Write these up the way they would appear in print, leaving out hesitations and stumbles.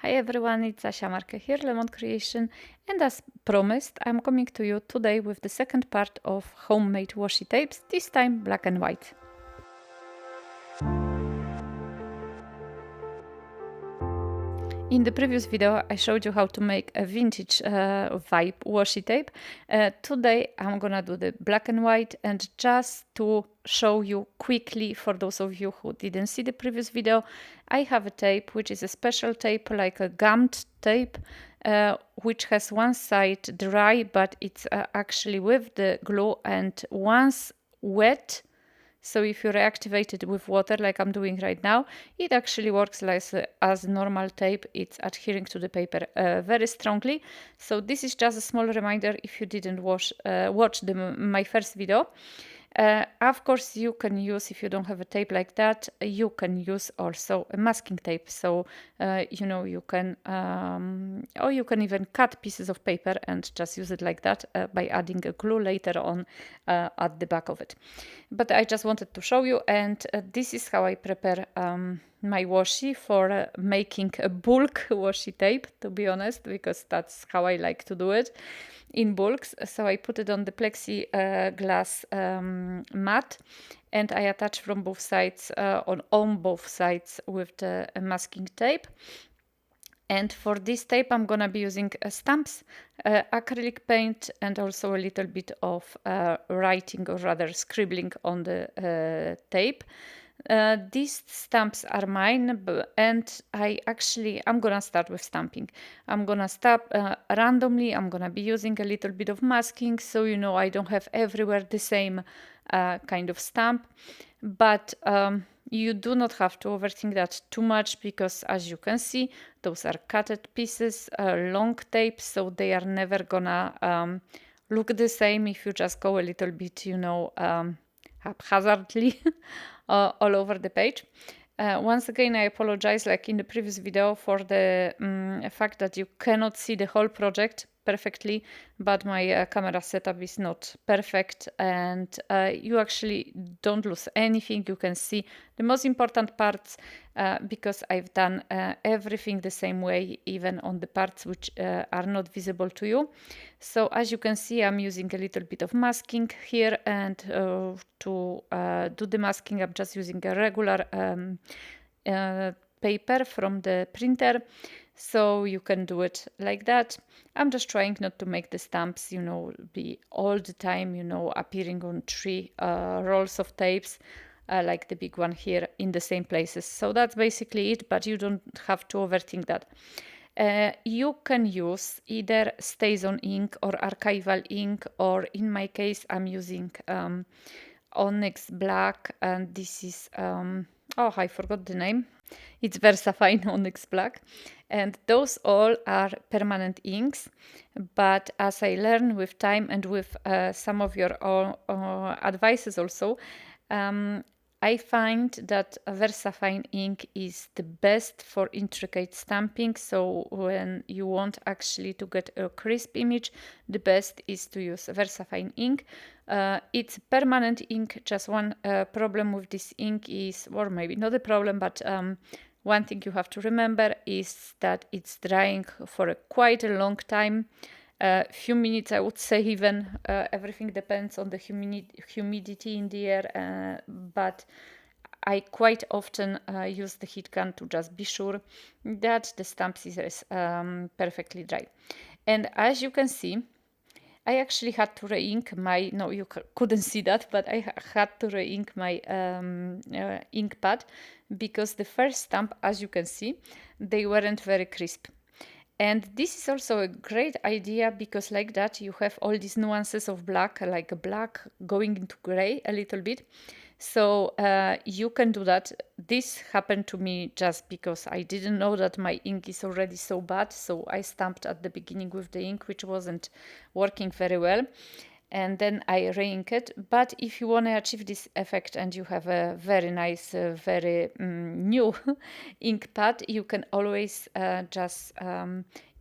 Hi everyone, it's Asia Marquet here, Lemon Creation, and as promised, I'm coming to you today with the second part of homemade washi tapes, this time black and white. In the previous video, I showed you how to make a vintage vibe washi tape. Today, I'm gonna do the black and white, and just to show you quickly, for those of you who didn't see the previous video, I have a tape which is a special tape, like a gummed tape, which has one side dry, but it's actually with the glue, and once wet, so if you reactivate it with water, like I'm doing right now, it actually works as normal tape. It's adhering to the paper very strongly. So this is just a small reminder if you didn't watch my first video. Of course, you can use, if you don't have a tape like that, you can use also a masking tape. So, you can, or you can even cut pieces of paper and just use it like that by adding a glue later on at the back of it. But I just wanted to show you, and this is how I prepare my washi for making a bulk washi tape, to be honest, because that's how I like to do it in bulks. So I put it on the Plexiglass mat, and I attach from both sides, on both sides with the masking tape. And for this tape, I'm gonna be using stamps, acrylic paint, and also a little bit of writing, or rather scribbling on the tape. These stamps are mine, and I'm gonna start with stamping. I'm gonna stamp randomly. I'm gonna be using a little bit of masking, so I don't have everywhere the same kind of stamp. But you do not have to overthink that too much, because as you can see, those are cutted pieces, long tapes, so they are never gonna look the same if you just go a little bit, haphazardly all over the page. Once again, I apologize, like in the previous video, for the fact that you cannot see the whole project perfectly, but my camera setup is not perfect, and you actually don't lose anything. You can see the most important parts because I've done everything the same way, even on the parts which are not visible to you. So as you can see, I'm using a little bit of masking here, and to do the masking, I'm just using a regular paper from the printer. So you can do it like that. I'm just trying not to make the stamps, be all the time, appearing on 3 rolls of tapes, like the big one here, in the same places. So that's basically it, but you don't have to overthink that. You can use either StazOn ink or archival ink, or in my case, I'm using Onyx black, and this is, oh, I forgot the name. It's VersaFine Onyx black, and those all are permanent inks. But as I learn with time, and with some of your advices also, I find that VersaFine ink is the best for intricate stamping. So when you want actually to get a crisp image, the best is to use VersaFine ink. It's permanent ink. Just one problem with this ink is, or maybe not a problem, but one thing you have to remember is that it's drying for quite a long time. Few minutes, I would say, even. Everything depends on the humidity in the air, but I quite often use the heat gun to just be sure that the stamp scissor is perfectly dry. And as you can see, I actually had to re-ink my, no, you couldn't see that, but I had to re-ink my ink pad, because the first stamp, as you can see, they weren't very crisp. And this is also a great idea, because like that you have all these nuances of black, like black going into gray a little bit. So you can do that. This happened to me just because I didn't know that my ink is already so bad. So I stamped at the beginning with the ink which wasn't working very well, and then I re-ink it. But if you want to achieve this effect and you have a very nice, very new ink pad, you can always just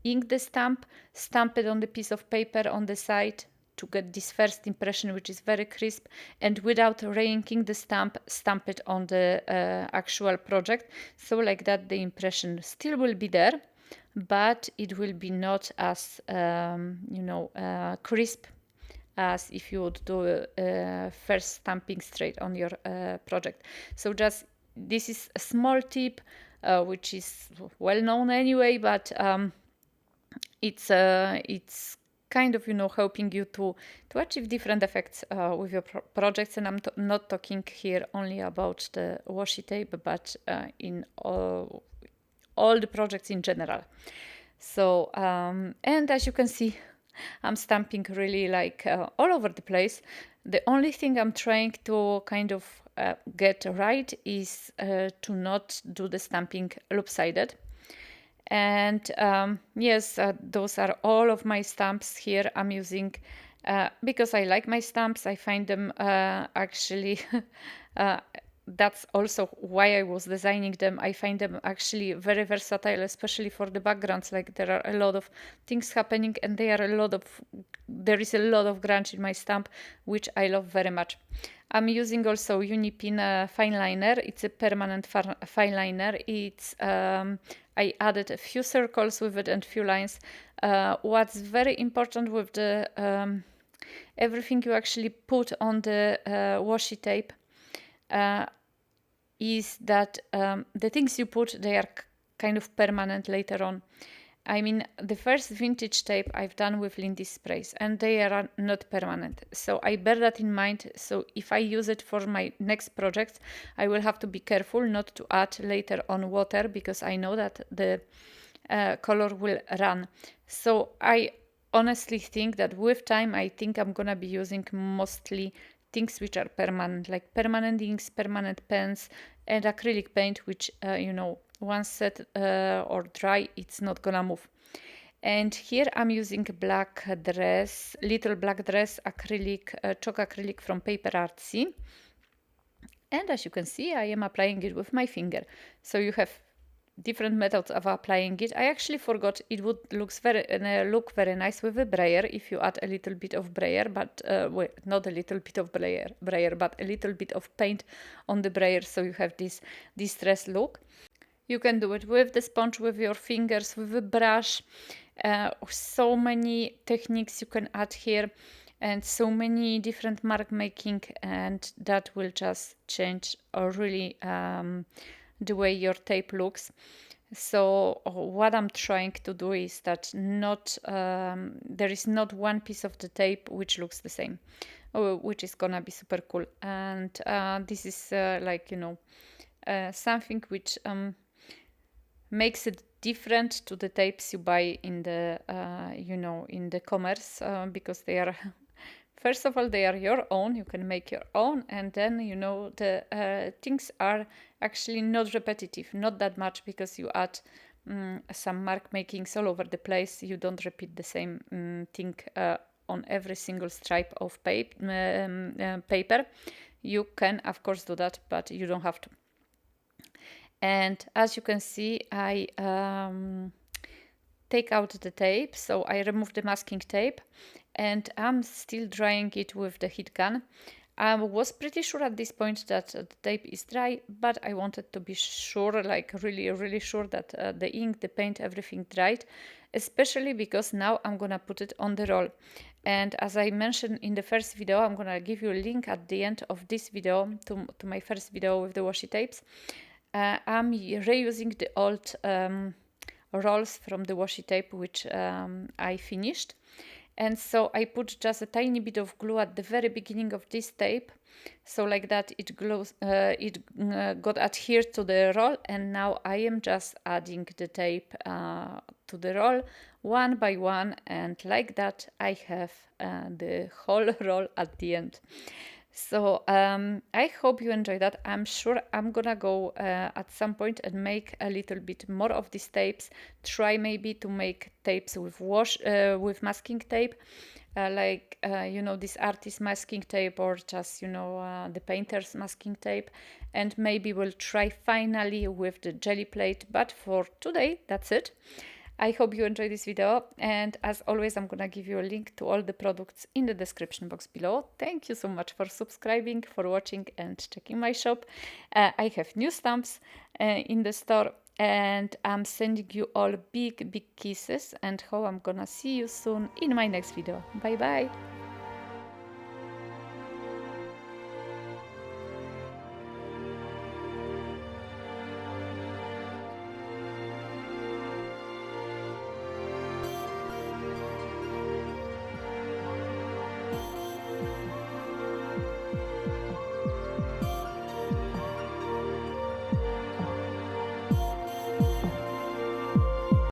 ink the stamp, stamp it on the piece of paper on the side to get this first impression, which is very crisp, and without re-inking the stamp, stamp it on the actual project. So like that, the impression still will be there, but it will be not as crisp as if you would do first stamping straight on your project. So just this is a small tip, which is well known anyway, but it's kind of helping you to achieve different effects with your projects. And I'm not talking here only about the washi tape, but in all the projects in general. So and as you can see, I'm stamping really like all over the place. The only thing I'm trying to kind of get right is to not do the stamping loop-sided. And yes, those are all of my stamps here I'm using because I like my stamps. I find them actually that's also why I was designing them. I find them actually very versatile, especially for the backgrounds. Like there are a lot of things happening, and there is a lot of grunge in my stamp, which I love very much. I'm using also Uni Pin fine liner. It's a permanent fine liner. It's I added a few circles with it and few lines. What's very important with the everything you actually put on the washi tape is that the things you put, they are kind of permanent later on. I mean, the first vintage tape I've done with Lindy sprays, and they are not permanent. So I bear that in mind. So if I use it for my next project, I will have to be careful not to add later on water, because I know that the color will run. So I honestly think that with time, I think I'm gonna be using mostly things which are permanent, like permanent inks, permanent pens, and acrylic paint, which once set or dry, it's not gonna move. And here I'm using black dress, little black dress acrylic, chalk acrylic from PaperArtsy. And as you can see, I am applying it with my finger. So you have different methods of applying it. I actually forgot it would look very nice with a brayer if you add a little bit of brayer, but well, not a little bit of brayer, but a little bit of paint on the brayer, so you have this distressed look. You can do it with the sponge, with your fingers, with a brush. So many techniques you can add here, and so many different mark making, and that will just change really the way your tape looks. So what I'm trying to do is that there is not one piece of the tape which looks the same, which is gonna be super cool. And this is something which makes it different to the tapes you buy in the in the commerce, because they are first of all, they are your own. You can make your own, and then the things are actually not repetitive, not that much, because you add some mark makings all over the place. You don't repeat the same thing on every single stripe of paper. You can, of course, do that, but you don't have to. And as you can see, I take out the tape, so I remove the masking tape, and I'm still drying it with the heat gun. I was pretty sure at this point that the tape is dry, but I wanted to be sure, like really, really sure, that the ink, the paint, everything dried, especially because now I'm gonna put it on the roll. And as I mentioned in the first video, I'm gonna give you a link at the end of this video to my first video with the washi tapes. I'm reusing the old rolls from the washi tape, which I finished. And so I put just a tiny bit of glue at the very beginning of this tape. So like that it got adhered to the roll, and now I am just adding the tape to the roll one by one, and like that I have the whole roll at the end. So I hope you enjoy that. I'm sure I'm gonna go at some point and make a little bit more of these tapes. Try maybe to make tapes with with masking tape, this artist masking tape, or just the painter's masking tape. And maybe we'll try finally with the jelly plate. But for today, that's it. I hope you enjoyed this video, and as always, I'm gonna give you a link to all the products in the description box below. Thank you so much for subscribing, for watching and checking my shop. I have new stamps in the store, And I'm sending you all big kisses, and hope I'm gonna see you soon in my next video. Bye bye.